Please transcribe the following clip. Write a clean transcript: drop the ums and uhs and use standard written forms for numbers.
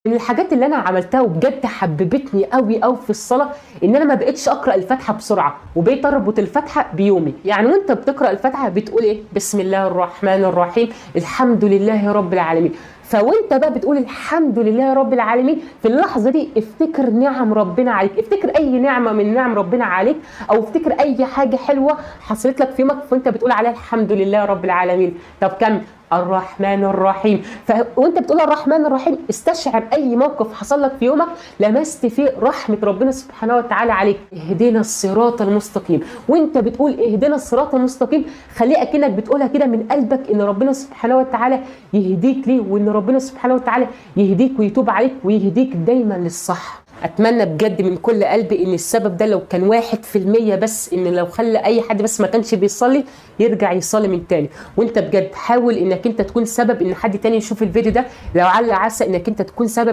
من الحاجات اللي انا عملتها وبجد حببتني قوي قوي في الصلاه ان انا ما بقتش اقرا الفاتحه بسرعه، وبقيت اربط الفاتحه بيومي. يعني وانت بتقرا الفاتحه بتقول ايه؟ بسم الله الرحمن الرحيم الحمد لله رب العالمين. فوانت بقى بتقول الحمد لله رب العالمين، في اللحظه دي افتكر نعم ربنا عليك، افتكر اي نعمه من نعم ربنا عليك، او افتكر اي حاجه حلوه حصلت لك في يومك وانت بتقول عليها الحمد لله رب العالمين. طب كم؟ الرحمن الرحيم. وانت بتقول الرحمن الرحيم استشعر اي موقف حصل لك في يومك لمست فيه رحمه ربنا سبحانه وتعالى عليك. اهدنا الصراط المستقيم. وانت بتقول اهدنا الصراط المستقيم خليه اكنك بتقولها كده من قلبك، ان ربنا سبحانه وتعالى يهديك ليه، وان ربنا سبحانه وتعالى يهديك ويتوب عليك ويهديك دايما للصح. اتمنى بجد من كل قلبي ان السبب ده لو كان 1% بس، ان لو خلى اي حد بس ما كانش بيصلي يرجع يصلي من تاني. وانت بجد حاول انك انت تكون سبب ان حد تاني يشوف الفيديو ده، لو على عسى انك انت تكون سبب